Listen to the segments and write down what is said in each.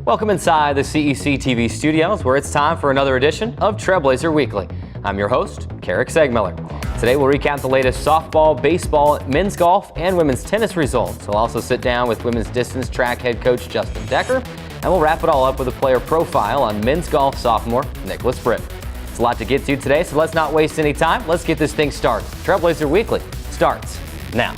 Welcome inside the CEC TV studios, where it's time for another edition of Trailblazer Weekly. I'm your host, Carrick Segmiller. Today we'll recap the latest softball, baseball, men's golf, and women's tennis results. We'll also sit down with women's distance track head coach Justin Decker, and we'll wrap it all up with a player profile on men's golf sophomore Nicholas Britt. It's a lot to get to today, so let's not waste any time. Let's get this thing started. Trailblazer Weekly starts now.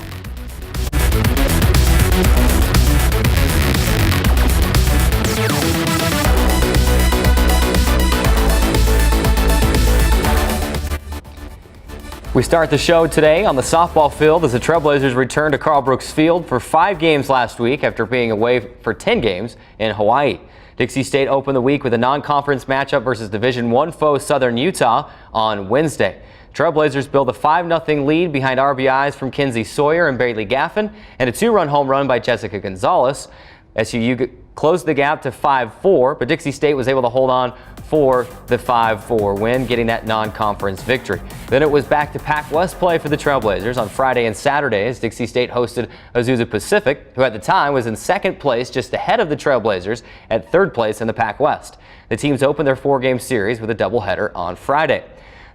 We start the show today on the softball field as the Trailblazers return to Carl Brooks Field for 5 games last week after being away for 10 games in Hawaii. Dixie State opened the week with a non-conference matchup versus Division I foe Southern Utah on Wednesday. Trailblazers build a 5-0 lead behind RBIs from Kinsey Sawyer and Bailey Gaffin and a 2-run home run by Jessica Gonzalez. SUU closed the gap to 5-4, but Dixie State was able to hold on for the 5-4 win, getting that non-conference victory. Then it was back to Pac West play for the Trailblazers on Friday and Saturday as Dixie State hosted Azusa Pacific, who at the time was in second place just ahead of the Trailblazers at third place in the Pac West. The teams opened their 4-game series with a doubleheader on Friday.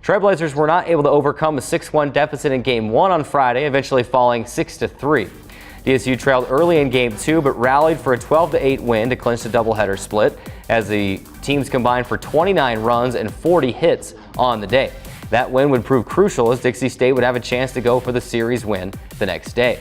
Trailblazers were not able to overcome a 6-1 deficit in Game 1 on Friday, eventually falling 6-3. DSU trailed early in Game 2, but rallied for a 12-8 win to clinch the doubleheader split as the teams combined for 29 runs and 40 hits on the day. That win would prove crucial as Dixie State would have a chance to go for the series win the next day.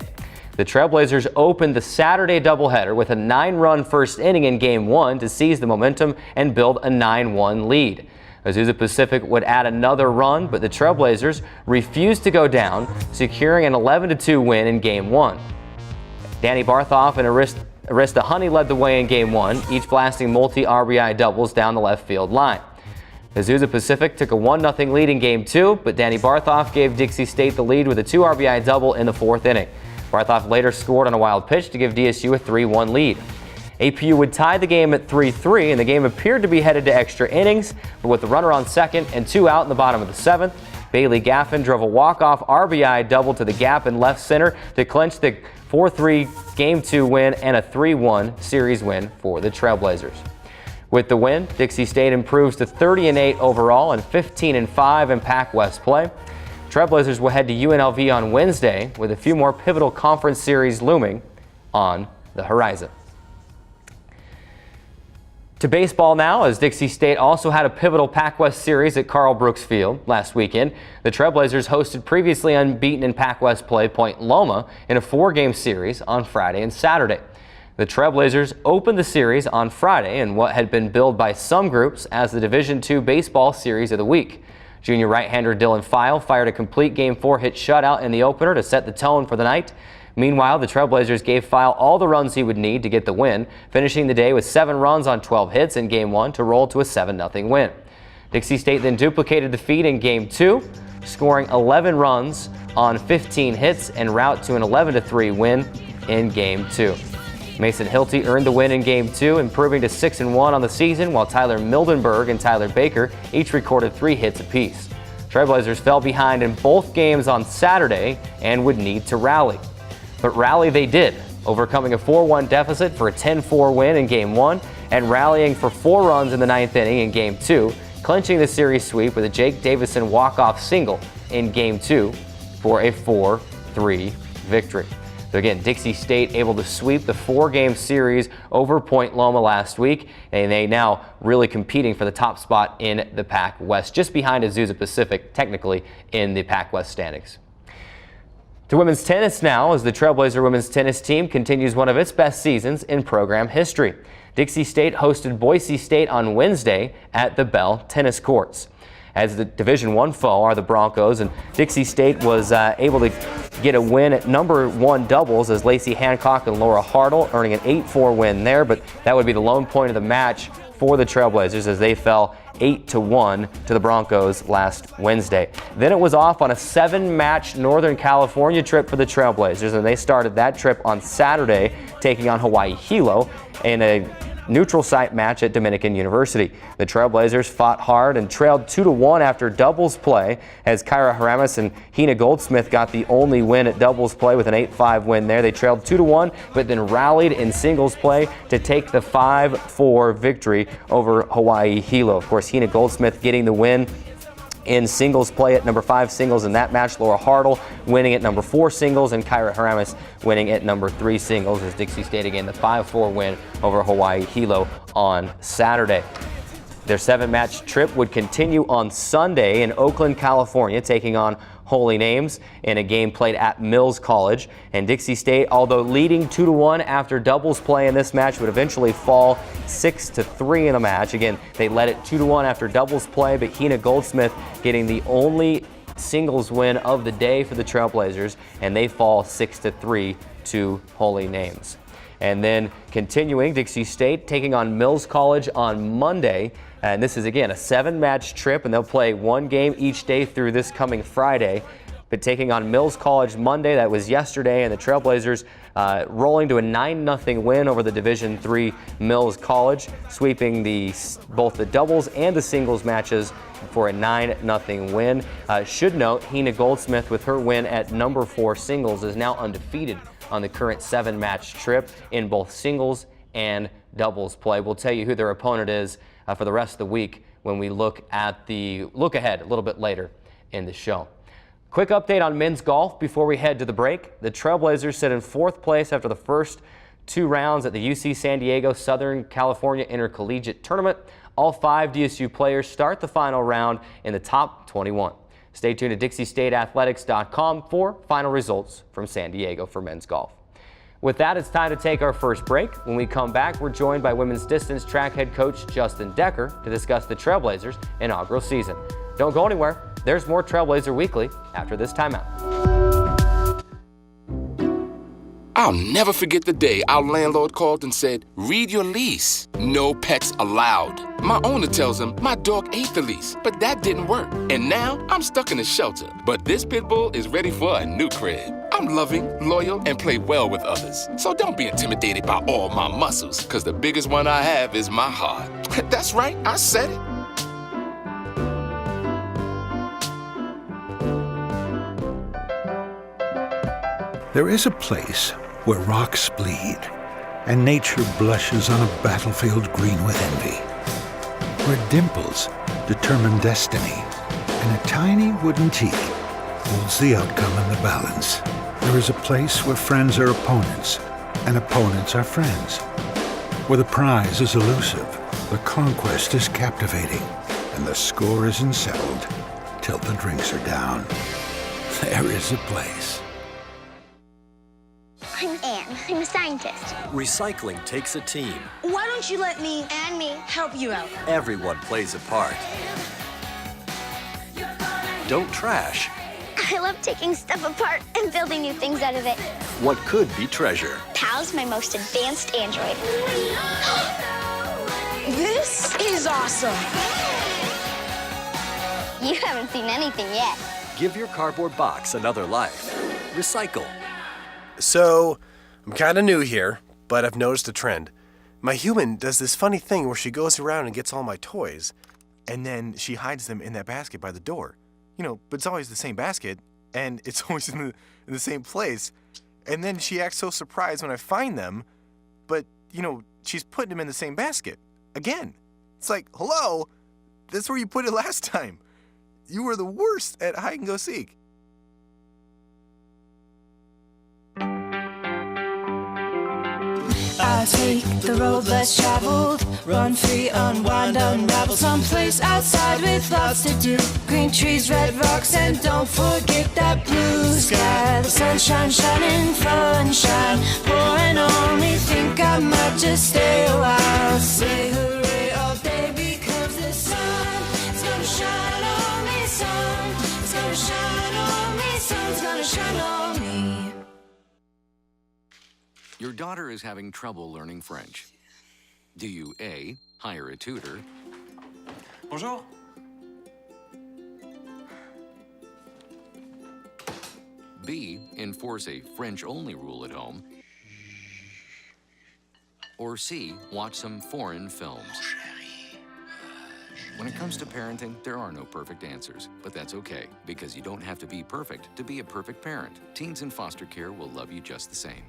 The Trailblazers opened the Saturday doubleheader with a 9-run first inning in Game 1 to seize the momentum and build a 9-1 lead. Azusa Pacific would add another run, but the Trailblazers refused to go down, securing an 11-2 win in Game 1. Danny Barthoff and Arista Honey led the way in Game 1, each blasting multi-RBI doubles down the left field line. Azusa Pacific took a 1-0 lead in Game 2, but Danny Barthoff gave Dixie State the lead with a 2 RBI double in the 4th inning. Barthoff later scored on a wild pitch to give DSU a 3-1 lead. APU would tie the game at 3-3, and the game appeared to be headed to extra innings, but with the runner on second and 2 out in the bottom of the 7th, Bailey Gaffin drove a walk-off RBI double to the gap in left center to clinch the 4-3 Game 2 win and a 3-1 series win for the Trailblazers. With the win, Dixie State improves to 30-8 overall and 15-5 in Pac West play. Trailblazers will head to UNLV on Wednesday with a few more pivotal conference series looming on the horizon. To baseball now, as Dixie State also had a pivotal Pac West series at Carl Brooks Field last weekend. The Trailblazers hosted previously unbeaten in Pac West play Point Loma in a 4-game series on Friday and Saturday. The Trailblazers opened the series on Friday in what had been billed by some groups as the Division II baseball series of the week. Junior right-hander Dylan File fired a complete Game 4 hit shutout in the opener to set the tone for the night. Meanwhile, the Trailblazers gave File all the runs he would need to get the win, finishing the day with 7 runs on 12 hits in Game 1 to roll to a 7-0 win. Dixie State then duplicated the feat in Game 2, scoring 11 runs on 15 hits en route to an 11-3 win in Game 2. Mason Hilty earned the win in Game 2, improving to 6-1 on the season, while Tyler Mildenberg and Tyler Baker each recorded 3 hits apiece. Trailblazers fell behind in both games on Saturday and would need to rally. But rally they did, overcoming a 4-1 deficit for a 10-4 win in Game 1 and rallying for 4 runs in the 9th inning in Game 2, clinching the series sweep with a Jake Davison walk-off single in Game 2 for a 4-3 victory. So again, Dixie State able to sweep the 4-game series over Point Loma last week, and they now really competing for the top spot in the Pac West, just behind Azusa Pacific technically in the Pac West standings. To women's tennis now, as the Trailblazer women's tennis team continues one of its best seasons in program history. Dixie State hosted Boise State on Wednesday at the Bell Tennis Courts. As the Division I foe are the Broncos, and Dixie State was able to get a win at number 1 doubles as Lacey Hancock and Laura Hartle, earning an 8-4 win there, but that would be the lone point of the match for the Trailblazers as they fell 8-1 to the Broncos last Wednesday. Then it was off on a 7-match Northern California trip for the Trailblazers, and they started that trip on Saturday, taking on Hawaii Hilo in a neutral site match at Dominican University. The Trailblazers fought hard and trailed 2-1 after doubles play as Kyra Haramis and Hina Goldsmith got the only win at doubles play with an 8-5 win there. They trailed 2-1 but then rallied in singles play to take the 5-4 victory over Hawaii Hilo. Of course, Hina Goldsmith getting the win in singles play at number 5 singles in that match. Laura Hartle winning at number 4 singles, and Kyra Haramis winning at number 3 singles as Dixie State again the 5-4 win over Hawaii Hilo on Saturday. Their 7-match trip would continue on Sunday in Oakland, California, taking on Holy Names in a game played at Mills College. And Dixie State, although leading 2-1 after doubles play in this match, would eventually fall 6-3 in the match. Again, they led it 2-1 after doubles play, but Hina Goldsmith getting the only singles win of the day for the Trailblazers, and they fall 6-3 to Holy Names. And then continuing, Dixie State taking on Mills College on Monday. And this is, again, a 7-match trip, and they'll play 1 game each day through this coming Friday. But taking on Mills College Monday, that was yesterday, and the Trailblazers rolling to a 9-0 win over the Division III Mills College, sweeping both the doubles and the singles matches for a 9-0 win. Should note, Hina Goldsmith, with her win at number 4 singles, is now undefeated on the current 7-match trip in both singles and doubles play. We'll tell you who their opponent is for the rest of the week when we look at the look ahead a little bit later in the show. Quick update on men's golf before we head to the break. The Trailblazers sit in 4th place after the first 2 rounds at the UC San Diego Southern California Intercollegiate Tournament. All 5 DSU players start the final round in the top 21. Stay tuned to DixieStateAthletics.com for final results from San Diego for men's golf. With that, it's time to take our first break. When we come back, we're joined by women's distance track head coach Justin Decker to discuss the Trailblazers' inaugural season. Don't go anywhere. There's more Trailblazer Weekly after this timeout. I'll never forget the day our landlord called and said, "Read your lease. No pets allowed." My owner tells him my dog ate the lease, but that didn't work. And now I'm stuck in a shelter. But this pit bull is ready for a new crib. I'm loving, loyal, and play well with others. So don't be intimidated by all my muscles, because the biggest one I have is my heart. That's right, I said it. There is a place where rocks bleed and nature blushes on a battlefield green with envy, where dimples determine destiny and a tiny wooden T holds the outcome in the balance. There is a place where friends are opponents and opponents are friends, where the prize is elusive, the conquest is captivating, and the score isn't settled till the drinks are down. There is a place. I'm Anne. I'm a scientist. Recycling takes a team. Why don't you let me And me. help you out? Everyone plays a part. Don't trash I love taking stuff apart and building new things out of it. what could be treasure. Pal's my most advanced android. This is awesome. You haven't seen anything yet. Give your cardboard box another life. Recycle. So, I'm kind of new here, but I've noticed a trend. My human does this funny thing where she goes around and gets all my toys, and then she hides them in that basket by the door. You know, but it's always the same basket, and it's always in the same place. And then she acts so surprised when I find them, but, you know, she's putting them in the same basket. Again. It's like, hello? That's where you put it last time. You were the worst at hide and go seek. I take the road less traveled, run free, unwind, unravel, someplace outside with lots to do. Green trees, red rocks, and don't forget that blue sky. The sunshine shining, sunshine pouring on me. Think I might just stay a while. Say hooray all day because the sun is gonna shine on me. Sun is gonna shine on me. Sun's gonna shine on me. Your daughter is having trouble learning French. Do you A, hire a tutor? Bonjour. B, enforce a French-only rule at home? Or C, watch some foreign films? When it comes to parenting, there are no perfect answers, but that's okay, because you don't have to be perfect to be a perfect parent. Teens in foster care will love you just the same.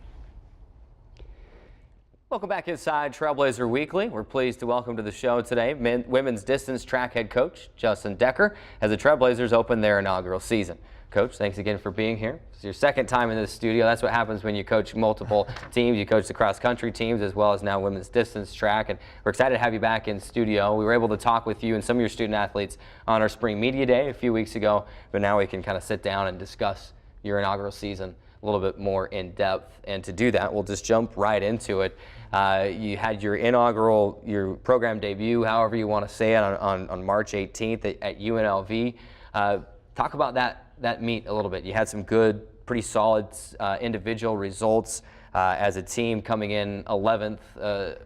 Welcome back inside Trailblazer Weekly. We're pleased to welcome to the show today women's distance track head coach Justin Decker as the Trailblazers open their inaugural season. Coach, thanks again for being here. It's your second time in this studio. That's what happens when you coach multiple teams. You coach the cross-country teams as well as now women's distance track, and we're excited to have you back in studio. We were able to talk with you and some of your student athletes on our spring media day a few weeks ago, but now we can kind of sit down and discuss your inaugural season a little bit more in depth. And to do that, we'll just jump right into it. You had your program debut, however you want to say it, on March 18th at UNLV. Talk about that meet a little bit. You had some good, pretty solid individual results as a team, coming in 11th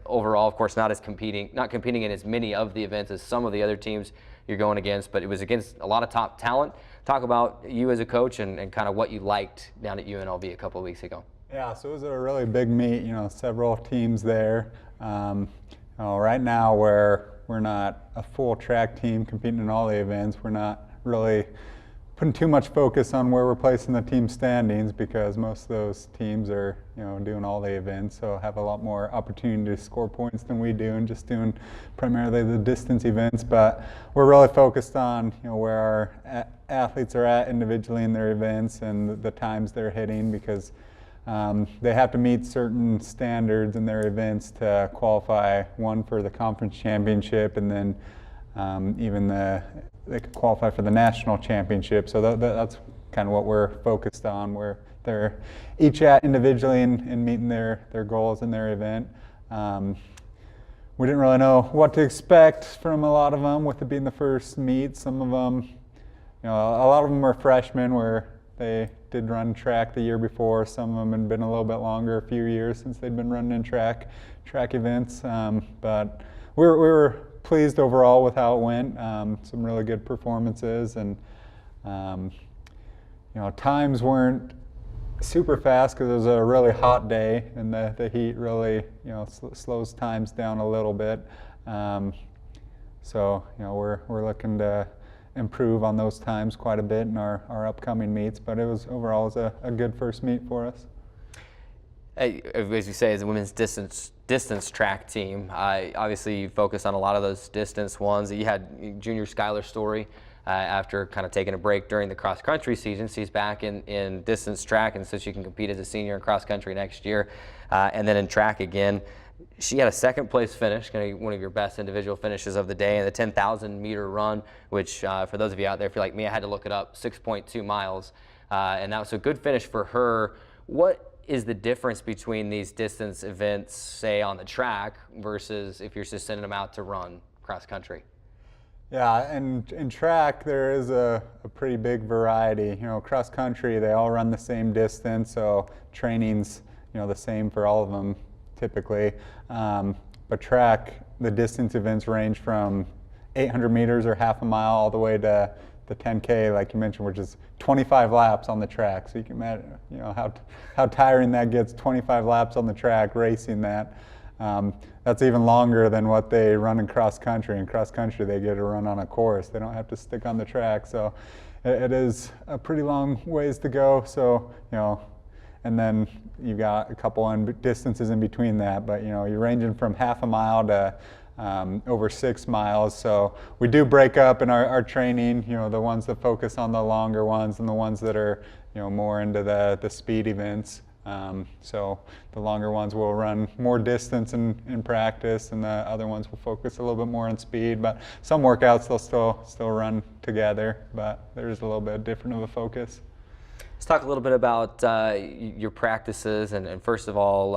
overall. Of course, not competing in as many of the events as some of the other teams you're going against, but it was against a lot of top talent. Talk about you as a coach and kind of what you liked down at UNLV a couple of weeks ago. Yeah, so it was a really big meet. Several teams there. Right now, we're not a full track team competing in all the events. We're not really putting too much focus on where we're placing the team standings, because most of those teams are doing all the events, so have a lot more opportunity to score points than we do, and just doing primarily the distance events. But we're really focused on where our athletes are at individually in their events and the times they're hitting, because they have to meet certain standards in their events to qualify, one for the conference championship, and then even they could qualify for the national championship. So that's kind of what we're focused on, where they're each at individually and meeting their goals in their event. We didn't really know what to expect from a lot of them, with it being the first meet. Some of them, a lot of them were freshmen, where they did run track the year before. Some of them had been a little bit longer, a few years since they'd been running in track events. But we were pleased overall with how it went. Some really good performances, and times weren't super fast because it was a really hot day, and the heat really slows times down a little bit. So we're looking to improve on those times quite a bit in our upcoming meets, but it was overall a good first meet for us. As you say, as a women's distance track team, obviously you focus on a lot of those distance ones. You had junior Skylar Story after kind of taking a break during the cross country season. She's back in distance track, and so she can compete as a senior in cross country next year. And then in track again, she had a second place finish, kind of one of your best individual finishes of the day, in the 10,000 meter run, which for those of you out there, if you're like me, I had to look it up, 6.2 miles. And that was a good finish for her. What is the difference between these distance events, say on the track, versus if you're just sending them out to run cross country? Yeah, and in track there is a pretty big variety. Cross country, they all run the same distance, so training's the same for all of them typically. But track, the distance events range from 800 meters or half a mile all the way to the 10K, like you mentioned, which is 25 laps on the track. So you can imagine, how tiring that gets. 25 laps on the track, racing that. That's even longer than what they run in cross country. In cross country, they get to run on a course. They don't have to stick on the track. So it is a pretty long ways to go. So and then you've got a couple distances in between that. But you're ranging from half a mile to over 6 miles. So we do break up in our training, the ones that focus on the longer ones and the ones that are, more into the speed events. So the longer ones will run more distance in practice, and the other ones will focus a little bit more on speed. But some workouts they'll still run together, but there's a little bit different of a focus. Let's talk a little bit about your practices, and first of all,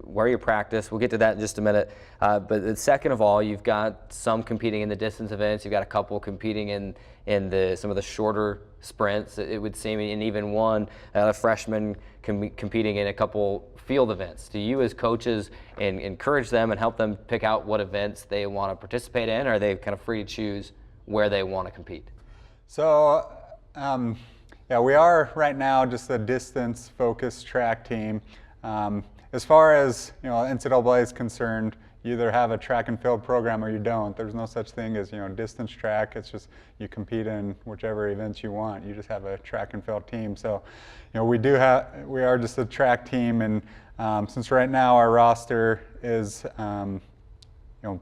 where you practice. We'll get to that in just a minute. But second of all, you've got some competing in the distance events. You've got a couple competing in some of the shorter sprints, it would seem, and even one a freshman competing in a couple field events. Do you as coaches encourage them and help them pick out what events they want to participate in, or are they kind of free to choose where they want to compete? So yeah, we are right now just a distance-focused track team. as far as NCAA is concerned, you either have a track and field program or you don't. There's no such thing as distance track. It's just you compete in whichever events you want. You just have a track and field team. So we are just a track team, and since right now our roster is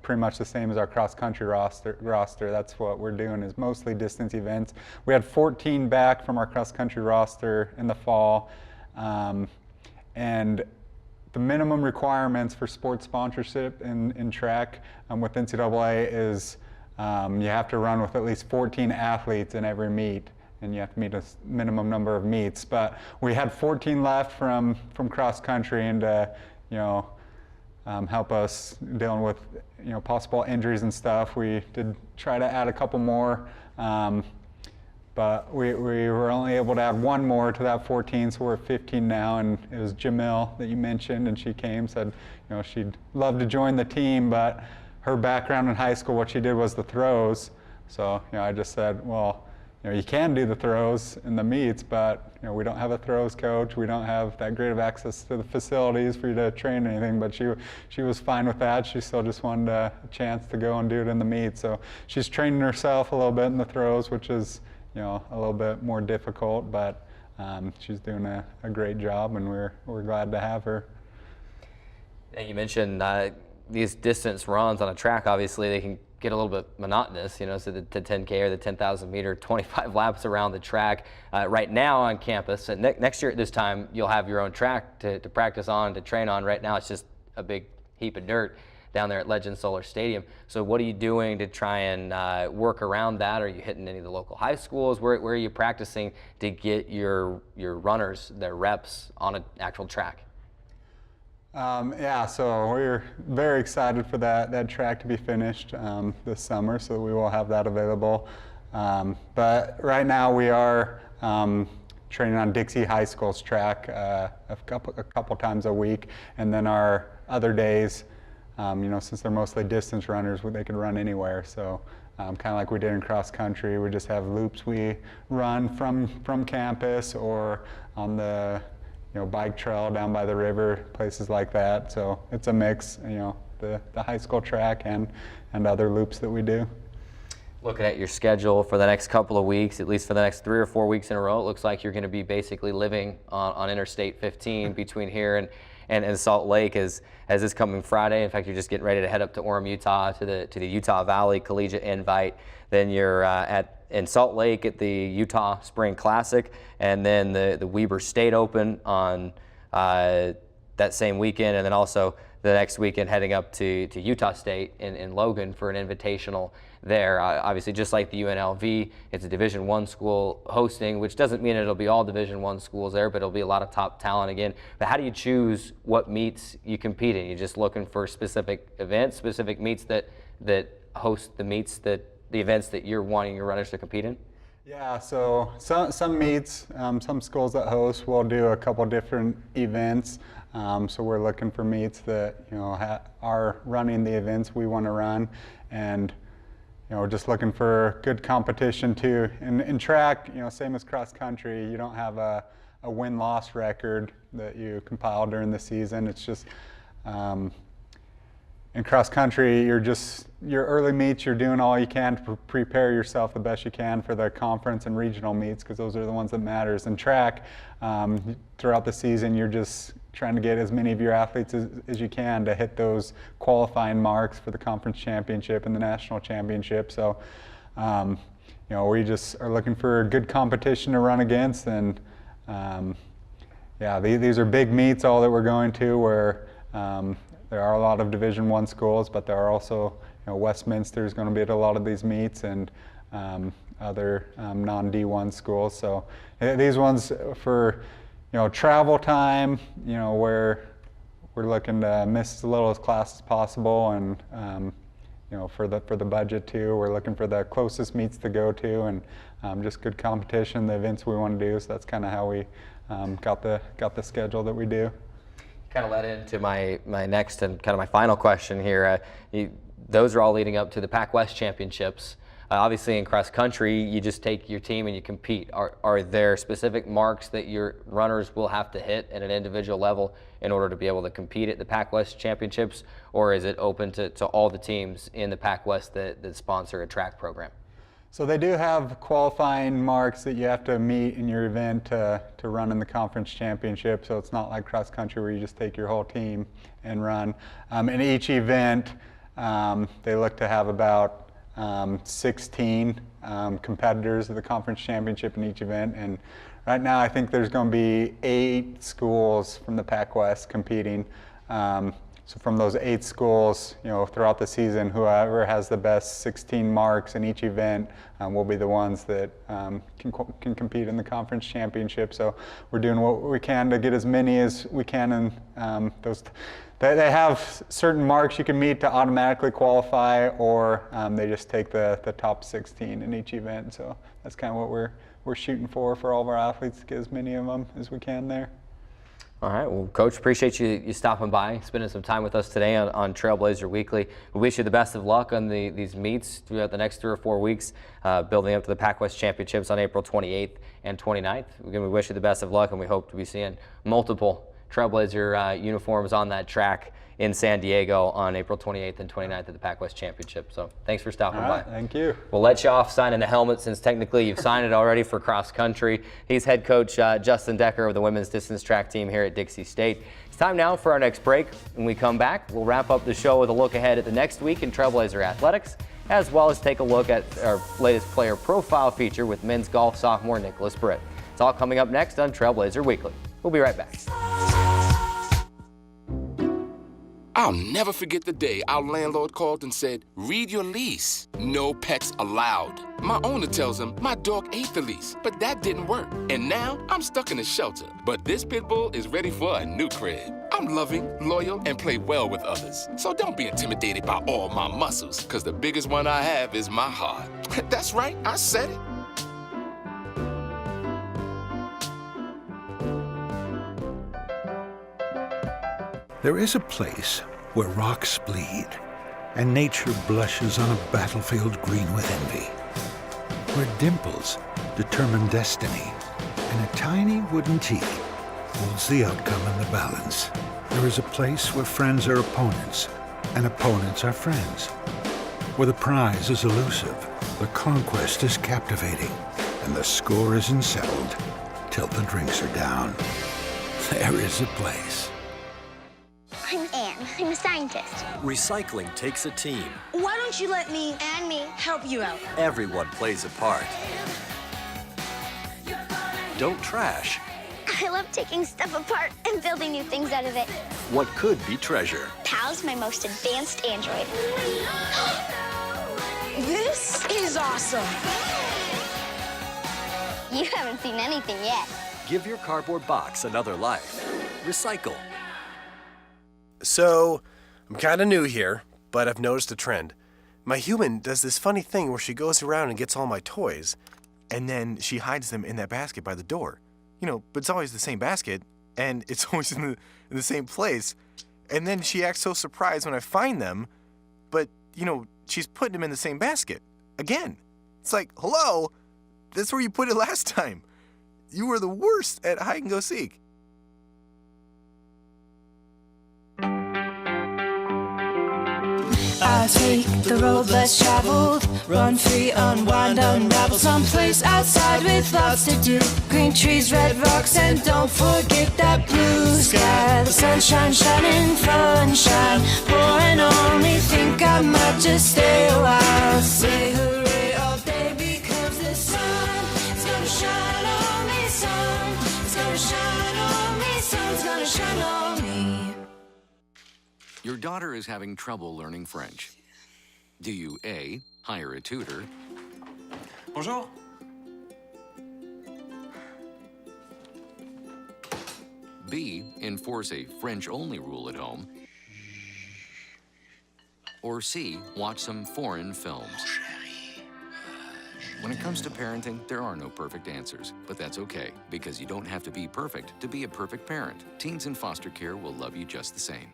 pretty much the same as our cross country roster. That's what we're doing, is mostly distance events. We had 14 back from our cross country roster in the fall, and the minimum requirements for sports sponsorship in track with NCAA is you have to run with at least 14 athletes in every meet, and you have to meet a minimum number of meets. But we had 14 left from cross country, and help us dealing with possible injuries and stuff. We did try to add a couple more, but we were only able to add one more to that 14, so we're at 15 now. And it was Jamil that you mentioned, and she came, said she'd love to join the team, but her background in high school, what she did was the throws. So I just said, well, you can do the throws in the meets, but we don't have a throws coach. We don't have that great of access to the facilities for you to train anything. But she was fine with that. She still just wanted a chance to go and do it in the meet. So she's training herself a little bit in the throws, which is a little bit more difficult. But she's doing a great job, and we're glad to have her. Yeah, you mentioned these distance runs on a track. Obviously, they can get a little bit monotonous, so the 10K or the 10,000 meter, 25 laps around the track. Right now on campus, and next year at this time, you'll have your own track to practice on, to train on. Right now, it's just a big heap of dirt down there at Legend Solar Stadium. So what are you doing to try and work around that? Are you hitting any of the local high schools? Where are you practicing to get your runners their reps on an actual track? Yeah, so we're very excited for that track to be finished this summer, so we will have that available. But right now we are training on Dixie High School's track a couple times a week, and then our other days, since they're mostly distance runners, they can run anywhere. So kind of like we did in cross country, we just have loops we run from campus or on the bike trail down by the river, places like that. So it's a mix, the high school track and other loops that we do. Looking at your schedule for the next couple of weeks, at least for the next 3 or 4 weeks in a row, it looks like you're going to be basically living on Interstate 15 between here and Salt Lake as this coming Friday. In fact, you're just getting ready to head up to Orem, Utah to the Utah Valley Collegiate Invite. Then you're in Salt Lake at the Utah Spring Classic, and then the Weber State Open on that same weekend, and then also the next weekend heading up to Utah State in Logan for an invitational there. Obviously, just like the UNLV, it's a Division I school hosting, which doesn't mean it'll be all Division I schools there, but it'll be a lot of top talent again. But how do you choose what meets you compete in? You're just looking for specific events, specific meets that host the events that you're wanting your runners to compete in? Yeah, so some meets, some schools that host will do a couple different events. So we're looking for meets that are running the events we want to run, and just looking for good competition too. In track, same as cross country, you don't have a win-loss record that you compile during the season. It's just in cross country, your early meets, you're doing all you can to prepare yourself the best you can for the conference and regional meets, because those are the ones that matters. In track, throughout the season, you're just trying to get as many of your athletes as you can to hit those qualifying marks for the conference championship and the national championship. So, we just are looking for good competition to run against, and yeah, these are big meets, all that we're going to, where there are a lot of Division I schools, but there are also, Westminster is going to be at a lot of these meets, and other non-D1 schools. So these ones for travel time, where we're looking to miss as little class as possible, and for the budget too, we're looking for the closest meets to go to, and just good competition, the events we want to do. So that's kind of how we got the schedule that we do. Kind of led into my next and kind of my final question here. Those are all leading up to the Pac West Championships Obviously in cross country, you just take your team and you compete. Are there specific marks that your runners will have to hit at an individual level in order to be able to compete at the Pac-West Championships, or is it open to all the teams in the Pac-West that sponsor a track program? So they do have qualifying marks that you have to meet in your event to run in the conference championship. So it's not like cross country where you just take your whole team and run. In each event, they look to have about 16 competitors at the conference championship in each event. And right now I think there's going to be 8 schools from the Pac-West competing. So from those 8 schools, throughout the season, whoever has the best 16 marks in each event will be the ones that can compete in the conference championship. So we're doing what we can to get as many as we can. And they have certain marks you can meet to automatically qualify, or they just take the top 16 in each event. So that's kind of what we're shooting for all of our athletes, to get as many of them as we can there. All right, well, Coach, appreciate you stopping by, spending some time with us today on Trailblazer Weekly. We wish you the best of luck on these meets throughout the next 3 or 4 weeks, building up to the Pac-West Championships on April 28th and 29th. Again, we wish you the best of luck, and we hope to be seeing multiple Trailblazer uniforms on that track in San Diego on April 28th and 29th at the Pac-West Championship. So thanks for stopping by. Thank you. We'll let you off signing the helmet, since technically you've signed it already for cross country. He's head coach Justin Decker of the women's distance track team here at Dixie State. It's time now for our next break. When we come back, we'll wrap up the show with a look ahead at the next week in Trailblazer athletics, as well as take a look at our latest player profile feature with men's golf sophomore Nicholas Britt. It's all coming up next on Trailblazer Weekly. We'll be right back. I'll never forget the day our landlord called and said, read your lease. No pets allowed. My owner tells him my dog ate the lease, but that didn't work. And now I'm stuck in a shelter. But this pit bull is ready for a new crib. I'm loving, loyal, and play well with others. So don't be intimidated by all my muscles, because the biggest one I have is my heart. That's right, I said it. There is a place where rocks bleed and nature blushes on a battlefield green with envy, where dimples determine destiny and a tiny wooden tee holds the outcome in the balance. There is a place where friends are opponents and opponents are friends, where the prize is elusive, the conquest is captivating, and the score isn't settled till the drinks are down. There is a place. I'm Anne. I'm a scientist. Recycling takes a team. Why don't you let me And me. help you out? Everyone plays a part. Don't trash I love taking stuff apart and building new things out of it. what could be treasure. Pal's my most advanced android. This is awesome. You haven't seen anything yet. Give your cardboard box another life. Recycle. So, I'm kind of new here, but I've noticed a trend. My human does this funny thing where she goes around and gets all my toys, and then she hides them in that basket by the door. But it's always the same basket, and it's always in the same place. And then she acts so surprised when I find them, but, she's putting them in the same basket. Again. It's like, hello? That's where you put it last time. You were the worst at hide and go seek. I take the road less traveled, run free, unwind, unravel someplace outside with lots to do. Green trees, red rocks, and don't forget that blue sky. The sunshine shining, sunshine pouring on me. Think I might just stay a while. Say hooray all day because the sun is gonna shine on me. Sun is gonna shine on me. Sun's gonna shine on me. Your daughter is having trouble learning French. Do you A, hire a tutor, Bonjour. B, enforce a French-only rule at home, or C, watch some foreign films? When it comes to parenting, there are no perfect answers, but that's okay, because you don't have to be perfect to be a perfect parent. Teens in foster care will love you just the same.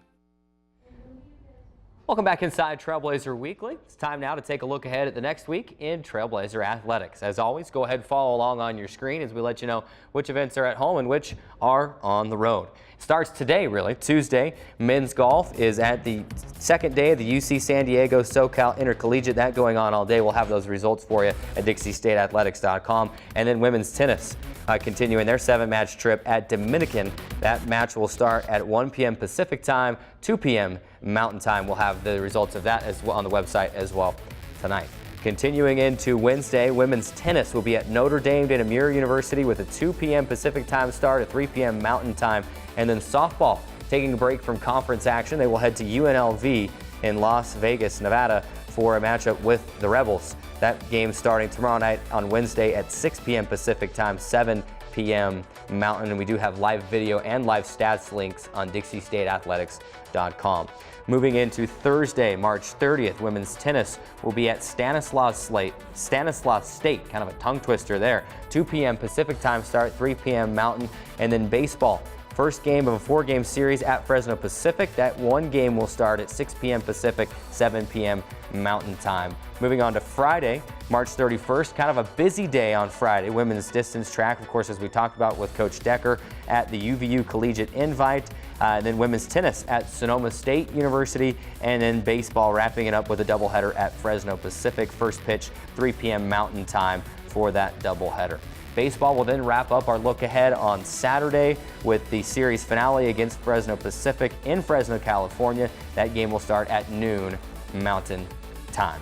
Welcome back inside Trailblazer Weekly. It's time now to take a look ahead at the next week in Trailblazer Athletics. As always, go ahead and follow along on your screen as we let you know which events are at home and which are on the road. It starts today, really, Tuesday. Men's golf is at the second day of the UC San Diego SoCal Intercollegiate. That going on all day. We'll have those results for you at DixieStateAthletics.com. And then women's tennis continuing their 7-match trip at Dominican. That match will start at 1 p.m. Pacific time, 2 p.m. Mountain time. We'll have the results of that as well on the website as well tonight. Continuing into Wednesday, women's tennis will be at Notre Dame de Namur University with a 2 p.m. Pacific time start at 3 p.m. Mountain time. And then softball, taking a break from conference action, they will head to UNLV in Las Vegas, Nevada for a matchup with the Rebels. That game starting tomorrow night on Wednesday at 6 p.m. Pacific time, 7 p.m. Mountain. And we do have live video and live stats links on DixieStateAthletics.com. Moving into Thursday, March 30th, women's tennis will be at Stanislaus State, kind of a tongue twister there. 2 p.m. Pacific time start, 3 p.m. Mountain. And then baseball, first game of a 4-game series at Fresno Pacific. That one game will start at 6 p.m. Pacific, 7 p.m. Mountain time. Moving on to Friday, March 31st, kind of a busy day on Friday. Women's distance track, of course, as we talked about with Coach Decker at the UVU Collegiate Invite. Then women's tennis at Sonoma State University, and then baseball wrapping it up with a doubleheader at Fresno Pacific. First pitch, 3 p.m. Mountain time for that doubleheader. Baseball will then wrap up our look ahead on Saturday with the series finale against Fresno Pacific in Fresno, California. That game will start at noon Mountain time.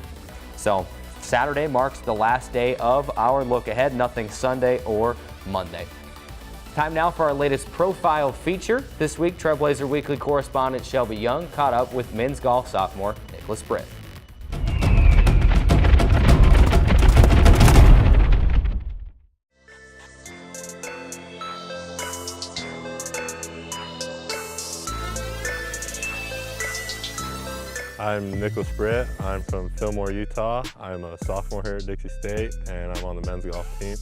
So Saturday marks the last day of our look ahead, nothing Sunday or Monday. Time now for our latest profile feature. This week, Trailblazer Weekly correspondent Shelby Young caught up with men's golf sophomore Nicholas Britt. I'm Nicholas Britt. I'm from Fillmore, Utah. I'm a sophomore here at Dixie State, and I'm on the men's golf team.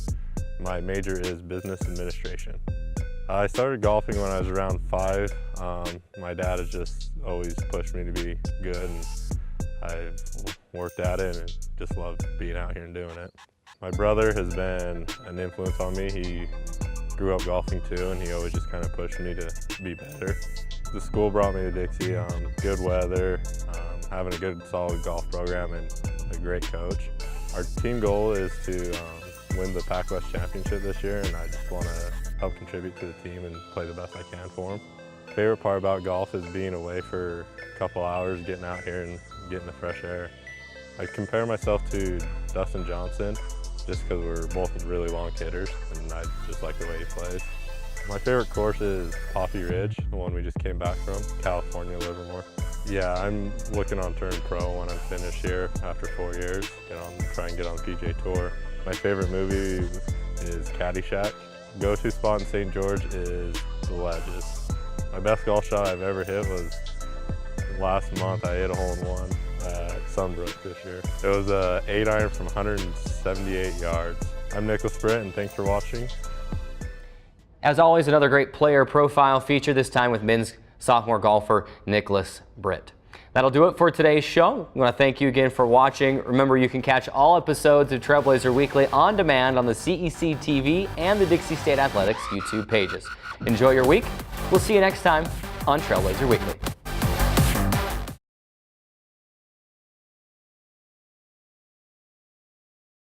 My major is business administration. I started golfing when I was around 5. My dad has just always pushed me to be good, and I've worked at it and just love being out here and doing it. My brother has been an influence on me. He grew up golfing too, and he always just kind of pushed me to be better. The school brought me to Dixie, good weather, having a good solid golf program, and a great coach. Our team goal is to win the Pac West Championship this year, and I just want to help contribute to the team and play the best I can for them. Favorite part about golf is being away for a couple hours, getting out here and getting the fresh air. I compare myself to Dustin Johnson just because we're both really long hitters, and I just like the way he plays. My favorite course is Poppy Ridge, the one we just came back from, California, Livermore. Yeah, I'm looking on turn pro when I'm finished here after 4 years, try and get on the PGA Tour. My favorite movie is Caddyshack. Go-to spot in St. George is the ledges. My best golf shot I've ever hit was last month. I hit a hole-in-one at Sunbrook this year. It was an 8-iron from 178 yards. I'm Nicholas Britt, and thanks for watching. As always, another great player profile feature, this time with men's sophomore golfer Nicholas Britt. That'll do it for today's show. I want to thank you again for watching. Remember, you can catch all episodes of Trailblazer Weekly on demand on the CEC TV and the Dixie State Athletics YouTube pages. Enjoy your week. We'll see you next time on Trailblazer Weekly.